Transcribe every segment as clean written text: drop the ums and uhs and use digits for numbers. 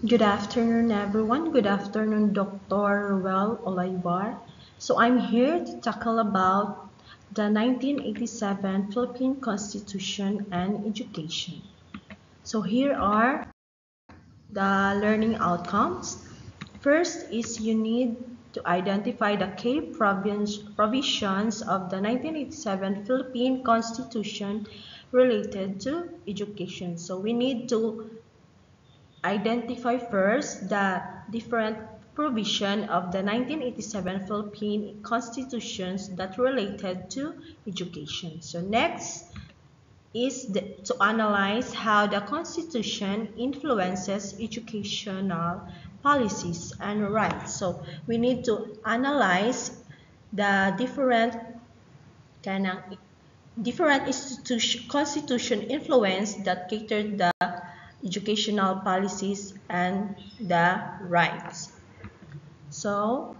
Good afternoon, everyone. Good afternoon, Dr. Ruel Olaybar. So I'm here to tackle about the 1987 Philippine Constitution and Education. So here are the learning outcomes. First is you need to identify the key provisions of the 1987 Philippine Constitution related to education. So we need to identify first the different provision of the 1987 Philippine constitutions that related to education. So next is to analyze how the constitution influences educational policies and rights. So we need to analyze the different constitution influence that catered the educational policies and the rights. So,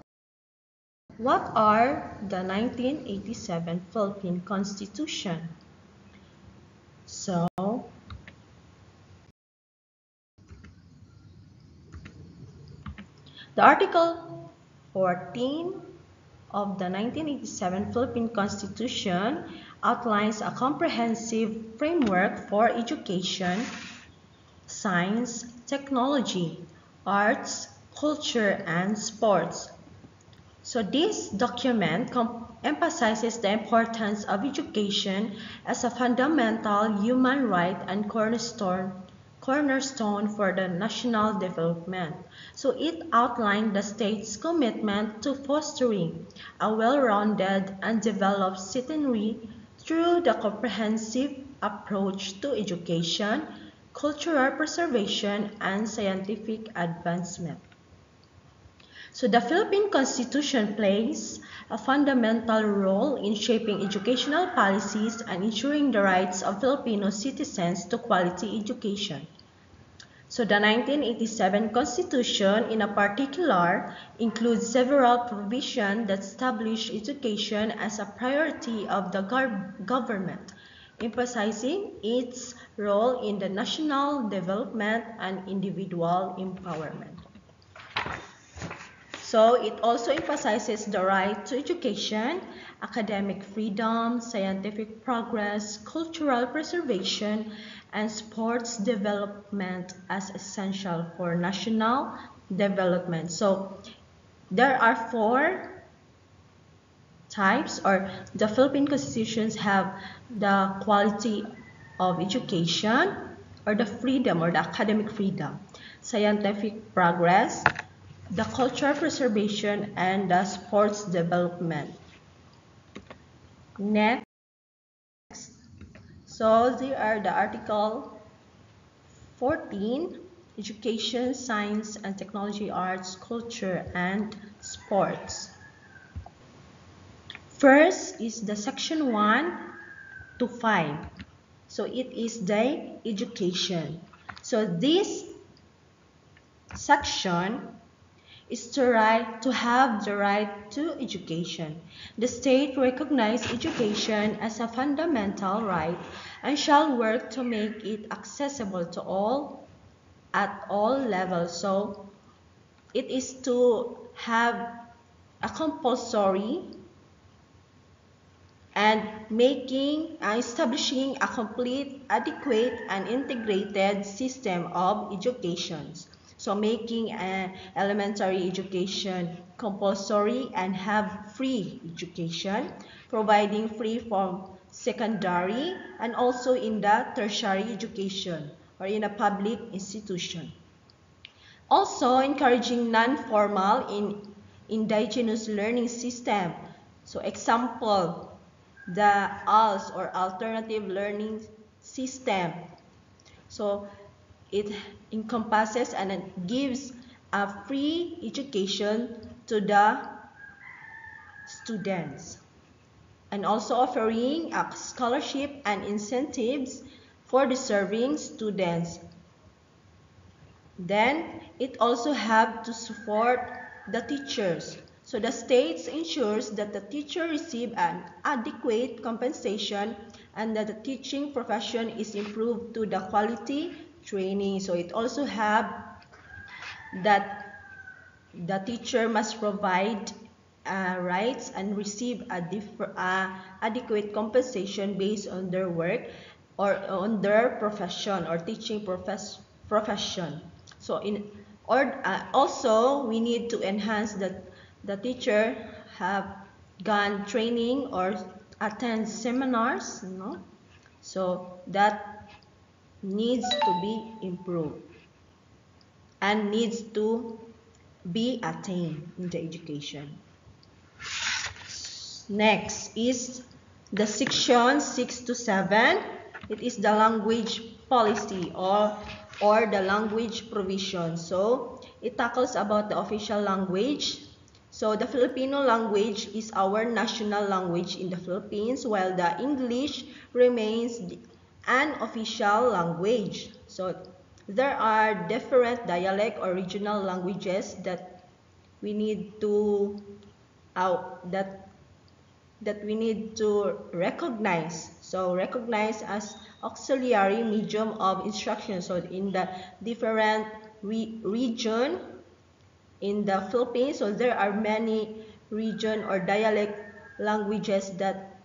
what are the 1987 Philippine Constitution? So, the Article 14 of the 1987 Philippine Constitution outlines a comprehensive framework for education, science, technology, arts, culture, and sports. So this document emphasizes the importance of education as a fundamental human right and cornerstone for the national development. So it outlined the state's commitment to fostering a well-rounded and developed citizenry through the comprehensive approach to education, cultural preservation, and scientific advancement. So the Philippine Constitution plays a fundamental role in shaping educational policies and ensuring the rights of Filipino citizens to quality education. So the 1987 Constitution, in a particular, includes several provisions that establish education as a priority of the government, emphasizing its role in the national development and individual empowerment. So it also emphasizes the right to education, academic freedom, scientific progress, cultural preservation, and sports development as essential for national development. So there are four types, or the Philippine constitutions have the quality of education, or the freedom, or the academic freedom, scientific progress, the cultural preservation, and the sports development. Next, so there are the Article 14, Education, Science and Technology, Arts, Culture, and Sports. First is the Section 1 to 5. So it is the education. So this section is to have the right to education. The state recognizes education as a fundamental right and shall work to make it accessible to all at all levels. So it is to have a compulsory and establishing a complete, adequate, and integrated system of education. So making elementary education compulsory and have free education, providing free from secondary and also in the tertiary education or in a public institution. Also encouraging non-formal in indigenous learning system. So example, the ALS or alternative learning system. So it encompasses and it gives a free education to the students, and also offering a scholarship and incentives for deserving students. Then it also have to support the teachers. So the states ensures that the teacher receive an adequate compensation and that the teaching profession is improved to the quality training. So it also have that the teacher must provide rights and receive adequate compensation based on their work or on their profession or teaching profession. So also we need to enhance that the teacher have gone training or attend seminars, so that needs to be improved and needs to be attained in the education. Next is the section 6 to 7. It is the language policy or the language provision. So it tackles about the official language. So the Filipino language is our national language in the Philippines, while the English remains an official language. So there are different dialect or regional languages that we need to that we need to recognize. So recognize as auxiliary medium of instruction. So in the different region in the Philippines, so there are many region or dialect languages that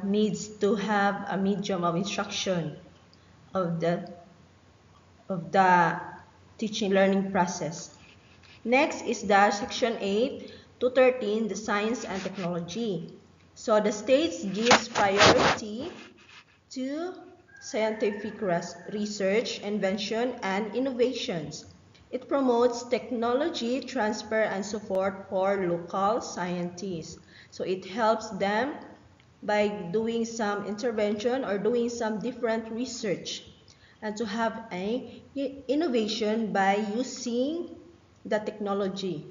needs to have a medium of instruction of the teaching learning process. Next is the section 8 to 13, the science and technology. So the states gives priority to scientific research, invention, and innovations. It promotes technology transfer and support for local scientists. So it helps them by doing some intervention or doing some different research and to have a innovation by using the technology.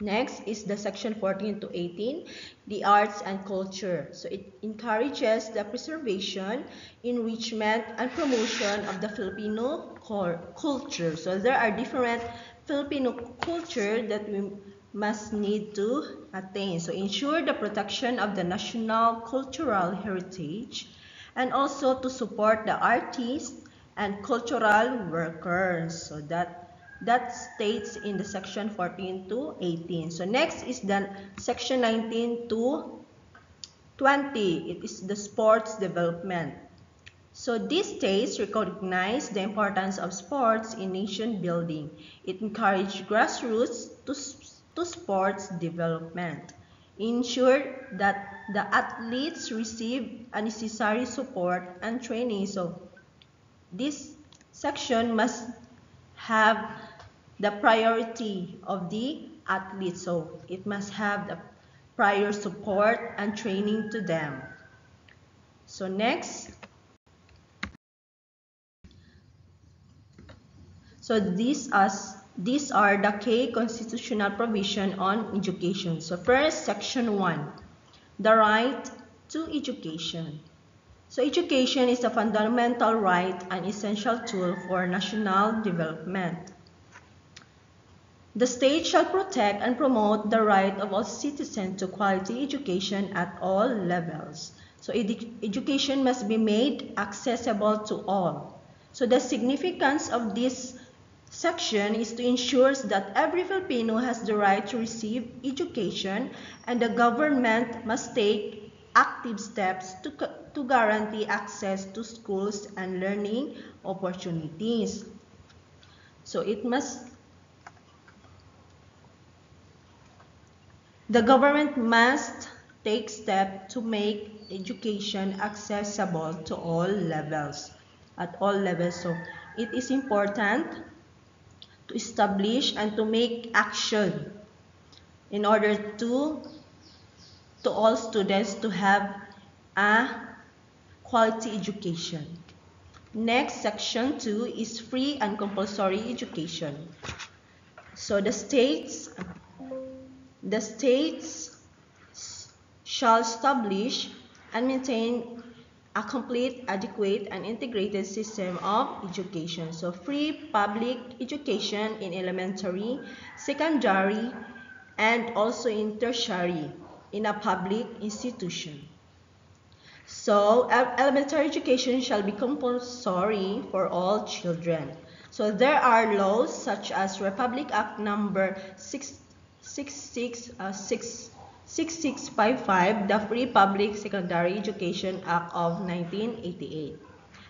Next is the section 14 to 18, the arts and culture. So it encourages the preservation, enrichment, and promotion of the Filipino culture. So there are different Filipino culture that we must need to attain. So ensure the protection of the national cultural heritage and also to support the artists and cultural workers. So that states in the section 14 to 18. So next is the section 19 to 20. It is the sports development. So these states recognize the importance of sports in nation building. It encourages grassroots to sports development. Ensure that the athletes receive a necessary support and training. So this section must have the priority of the athlete. So it must have the prior support and training to them. So next. So these are the key constitutional provision on education. So first, section 1, the right to education. So education is a fundamental right and essential tool for national development. The state shall protect and promote the right of all citizens to quality education at all levels. So education must be made accessible to all. So the significance of this section is to ensure that every Filipino has the right to receive education, and the government must take active steps to guarantee access to schools and learning opportunities. So the government must take steps to make education accessible to all levels, at all levels. So it is important to establish and to make action in order to all students to have a quality education. Next, section 2 is free and compulsory education. So the states shall establish and maintain a complete, adequate, and integrated system of education. So free public education in elementary, secondary, and also in tertiary in a public institution. So elementary education shall be compulsory for all children. So there are laws such as Republic Act number 6655, the Free Public Secondary Education Act of 1988.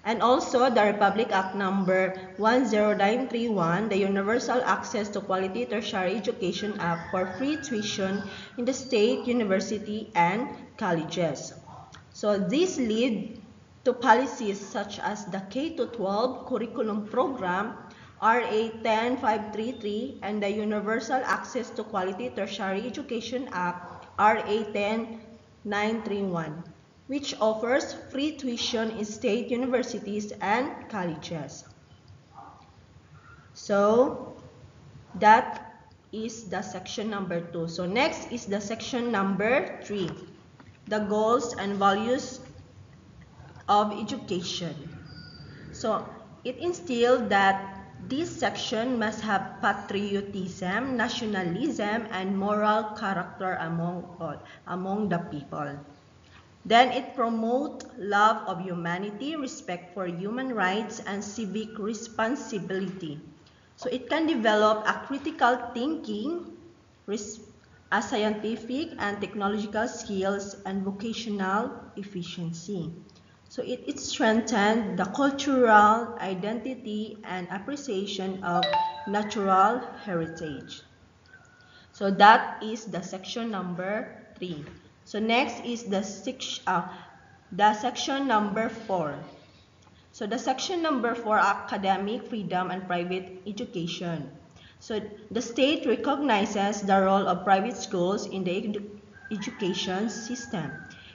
And also the Republic Act number 10931, the Universal Access to Quality Tertiary Education Act for free tuition in the state university and colleges. So these lead to policies such as the K-12 curriculum program, RA 10533, and the Universal Access to Quality Tertiary Education Act, RA 10931, which offers free tuition in state universities and colleges. So that is the section number 2. So next is the section number 3, the goals and values of education. So it instilled that this section must have patriotism, nationalism, and moral character among the people. Then it promotes love of humanity, respect for human rights, and civic responsibility. So it can develop a critical thinking, a scientific and technological skills, and vocational efficiency. So it strengthens the cultural identity and appreciation of natural heritage. So that is the section number 3. So next is the section number 4. So the section number 4, academic freedom and private education. So the state recognizes the role of private schools in the education system.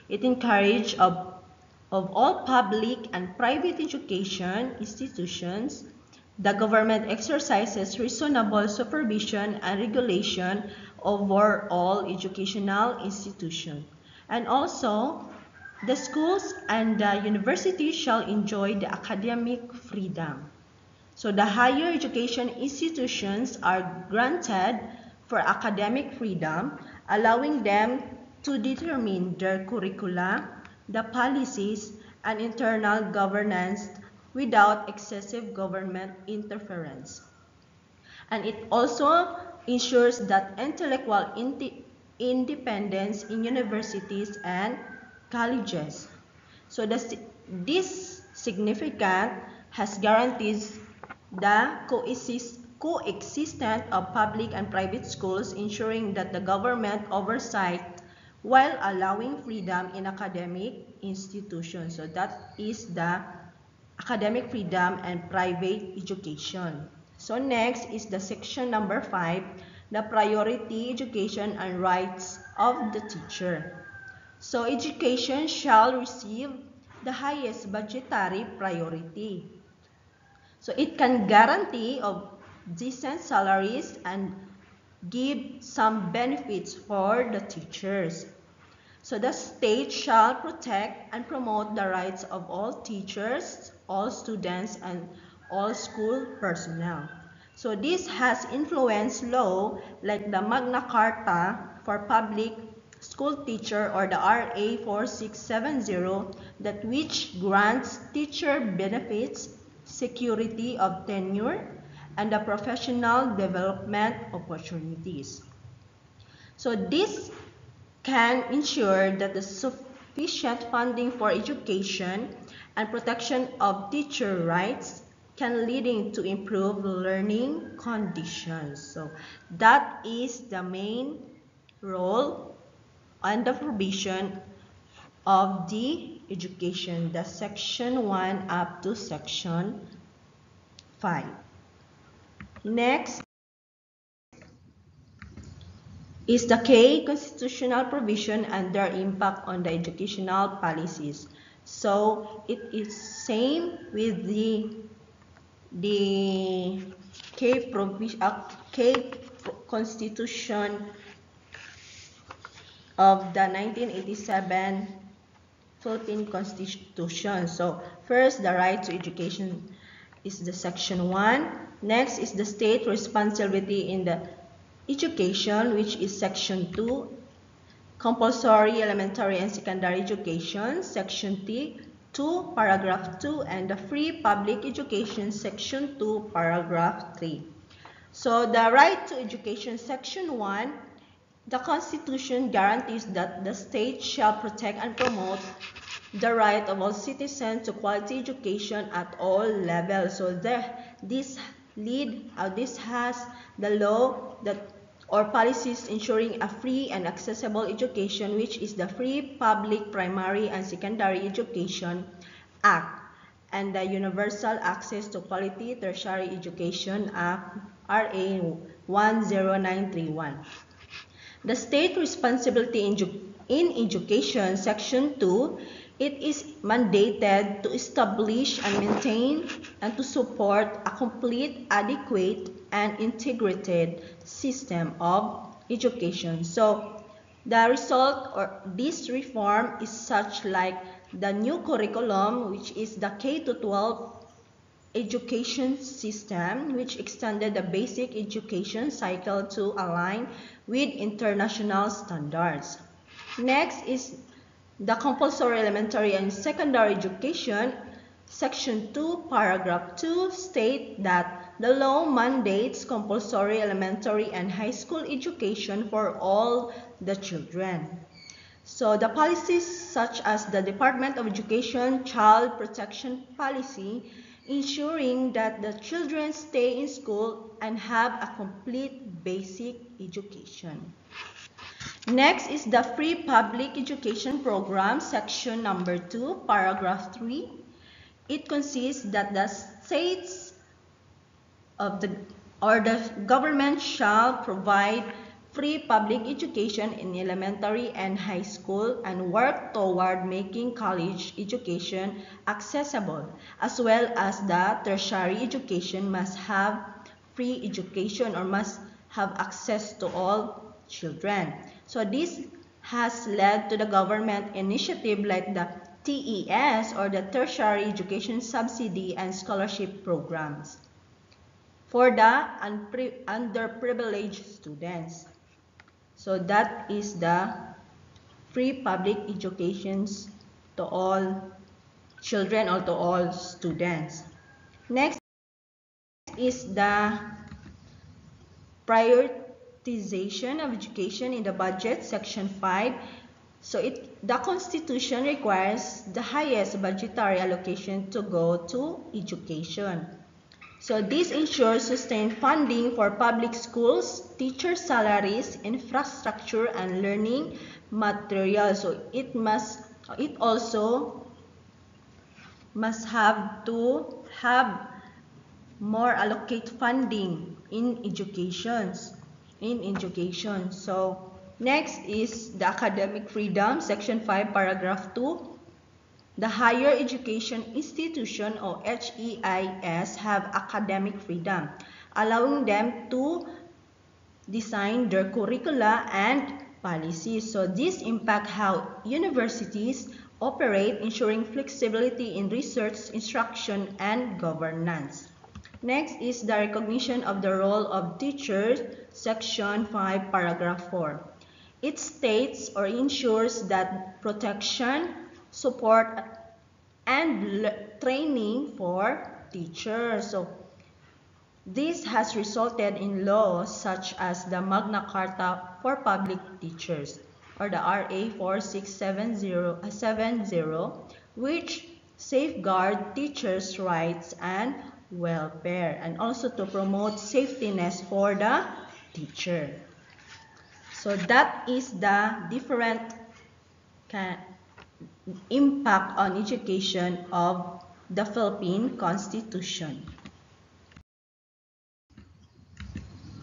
It encourages of all public and private education institutions, the government exercises reasonable supervision and regulation over all educational institutions. And also, the schools and the universities shall enjoy the academic freedom. So the higher education institutions are granted for academic freedom, allowing them to determine their curricula, the policies, and internal governance without excessive government interference. And it also ensures that intellectual independence in universities and colleges. So this significant has guarantees the coexistence of public and private schools, ensuring that the government oversight while allowing freedom in academic institutions. So that is the academic freedom and private education. So next is the section number 5, the priority education and rights of the teacher. So education shall receive the highest budgetary priority. So it can guarantee of decent salaries and give some benefits for the teachers. So the state shall protect and promote the rights of all teachers, all students, and all school personnel. So this has influenced law like the Magna Carta for public school teacher, or the RA 4670, that which grants teacher benefits, security of tenure, and the professional development opportunities. So this can ensure that the sufficient funding for education and protection of teacher rights can leading to improve learning conditions. So that is the main role and the provision of the education, the section 1 up to section 5. Next is the K constitutional provision and their impact on the educational policies. So it is same with the K constitution of the 1987 Philippine Constitution. So first, the right to education is the section 1. Next is the state responsibility in the education, which is section 2. Compulsory elementary and secondary education, section 3. 2, paragraph 2, and the Free Public Education, section 2, paragraph 3. So the right to education, section 1, the Constitution guarantees that the state shall protect and promote the right of all citizens to quality education at all levels. So this has the law or policies ensuring a free and accessible education, which is the Free Public Primary and Secondary Education Act and the Universal Access to Quality Tertiary Education Act, RA 10931. The state responsibility in education, section 2, it is mandated to establish and maintain and to support a complete, adequate, and integrated system of education. So the result or this reform is such like the new curriculum, which is the K-12 education system, which extended the basic education cycle to align with international standards. Next is the compulsory elementary and secondary education. Section 2, paragraph 2 state that the law mandates compulsory elementary and high school education for all the children. So the policies such as the Department of Education Child Protection Policy, ensuring that the children stay in school and have a complete basic education. Next is the Free Public Education Program, section number 2, paragraph 3. It consists that the states of the government shall provide free public education in elementary and high school and work toward making college education accessible, as well as the tertiary education must have free education or must have access to all children. So this has led to the government initiative like the TES or the Tertiary Education Subsidy and Scholarship Programs for the underprivileged students. So that is the free public educations to all children or to all students. Next is the prioritization of education in the budget, section 5. So the Constitution requires the highest budgetary allocation to go to education. So this ensures sustained funding for public schools, teacher salaries, infrastructure, and learning materials. So it also must have to have more allocate funding in education. So next is the academic freedom, section 5, paragraph 2. The higher education institution or HEIS have academic freedom, allowing them to design their curricula and policies. So this impact how universities operate, ensuring flexibility in research, instruction, and governance. Next is the recognition of the role of teachers, section 5, paragraph 4. It states or ensures that protection, support, and training for teachers. So this has resulted in laws such as the Magna Carta for Public Teachers or the RA 4670, which safeguard teachers' rights and welfare, and also to promote safetiness for the teacher. So that is the different impact on education of the Philippine Constitution.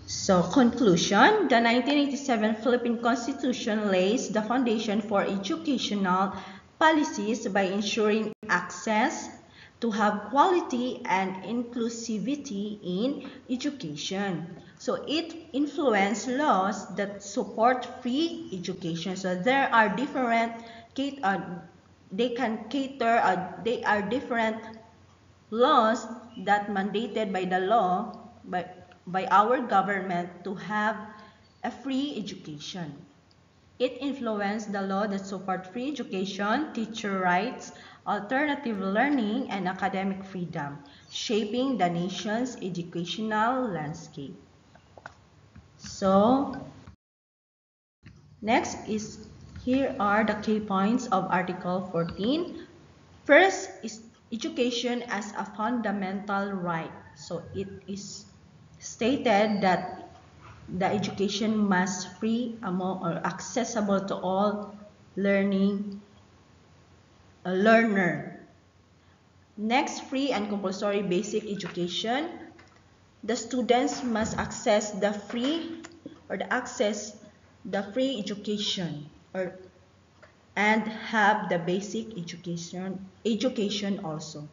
So conclusion, the 1987 Philippine Constitution lays the foundation for educational policies by ensuring access to have quality and inclusivity in education. So it influenced laws that support free education. So there are different they are different laws that mandated by the law by our government to have a free education. It influenced the law that support free education, teacher rights, alternative learning, and academic freedom, shaping the nation's educational landscape. So, next is, here are the key points of Article 14. First is education as a fundamental right. So it is stated that the education must free among or accessible to all learner. Next, free and compulsory basic education. The students must access the free education and have the basic education also.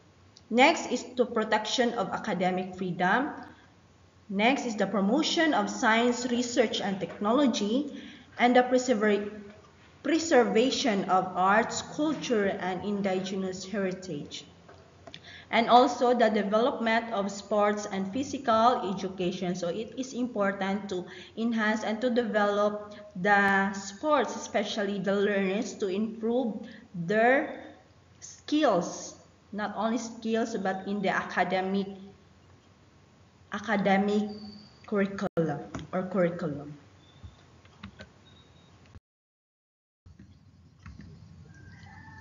Next is the protection of academic freedom. Next is the promotion of science, research, and technology, and the preservation of arts, culture, and indigenous heritage. And also the development of sports and physical education. So it is important to enhance and to develop the sports, especially the learners, to improve their skills, not only skills but in the academic curriculum.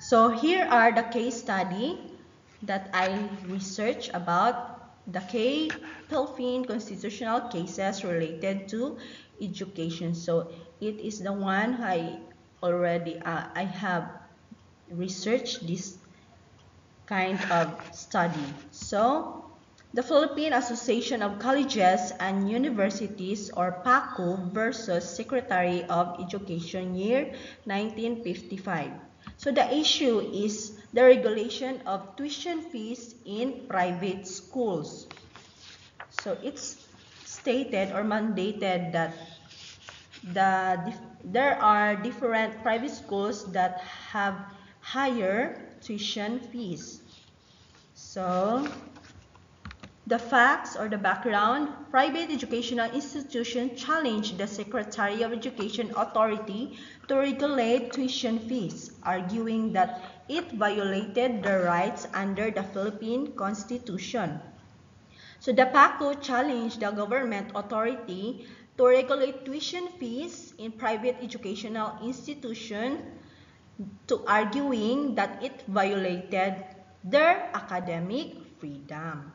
So here are the case study that I researched about the Philippine constitutional cases related to education. So it is the one I have researched this kind of study. So the Philippine Association of Colleges and Universities, or PACU, versus Secretary of Education, year 1955. So the issue is the regulation of tuition fees in private schools. So it's stated or mandated that there are different private schools that have higher tuition fees. So the facts or the background: private educational institutions challenged the Secretary of Education authority to regulate tuition fees, arguing that it violated their rights under the Philippine Constitution. So the PACU challenged the government authority to regulate tuition fees in private educational institutions, to arguing that it violated their academic freedom.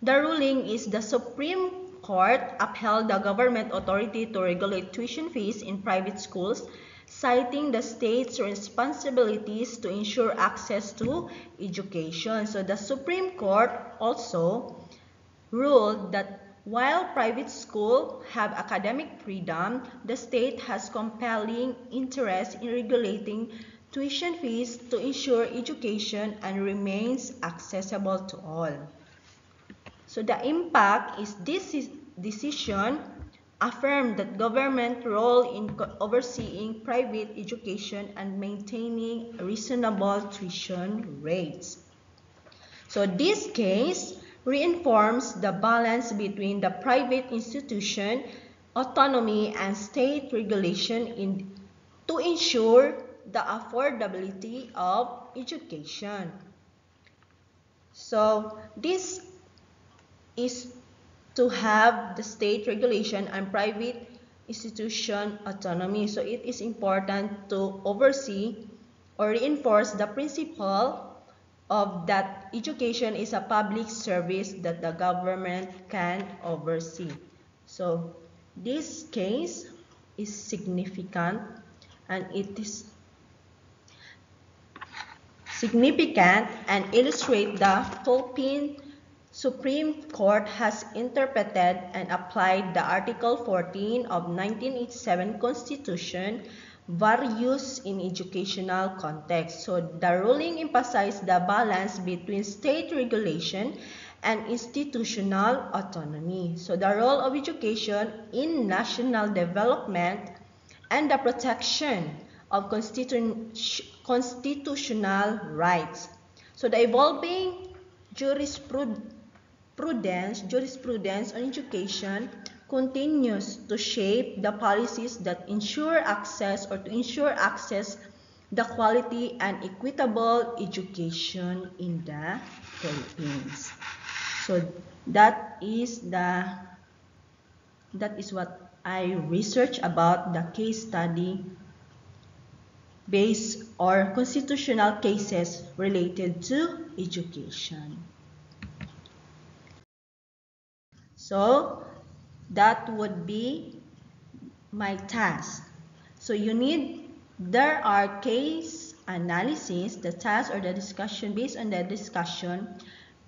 The ruling is the Supreme Court upheld the government authority to regulate tuition fees in private schools, citing the state's responsibilities to ensure access to education. So the Supreme Court also ruled that while private schools have academic freedom, the state has compelling interest in regulating tuition fees to ensure education and remains accessible to all. So the impact is this decision affirmed that government role in overseeing private education and maintaining reasonable tuition rates. So this case reinforces the balance between the private institution autonomy and state regulation to ensure the affordability of education. So this is to have the state regulation and private institution autonomy. So it is important to oversee or reinforce the principle of that education is a public service that the government can oversee. So this case is significant, and it is significant and illustrate the Philippine Supreme Court has interpreted and applied the Article 14 of 1987 Constitution various in educational context. So the ruling emphasized the balance between state regulation and institutional autonomy. So the role of education in national development and the protection of constitutional rights. So the evolving jurisprudence on education continues to shape the policies that ensure access or to ensure access the quality and equitable education in the Philippines. So that is what I researched about the case study based or constitutional cases related to education. So that would be my task. So there are case analysis, the task or the discussion. Based on the discussion,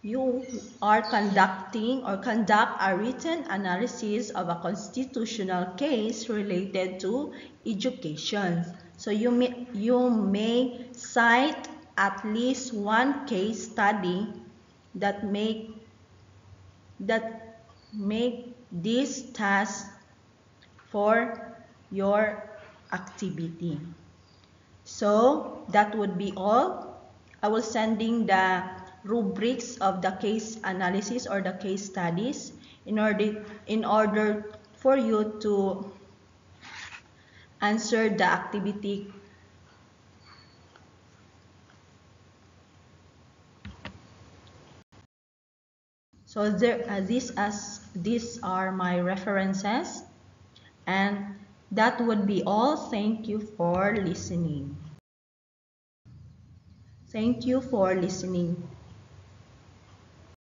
you are conducting or conduct a written analysis of a constitutional case related to education. So you may cite at least one case study that make this task for your activity. So that would be all. I will sending the rubrics of the case analysis or the case studies in order for you to answer the activity. So these are my references, and that would be all. Thank you for listening. Thank you for listening.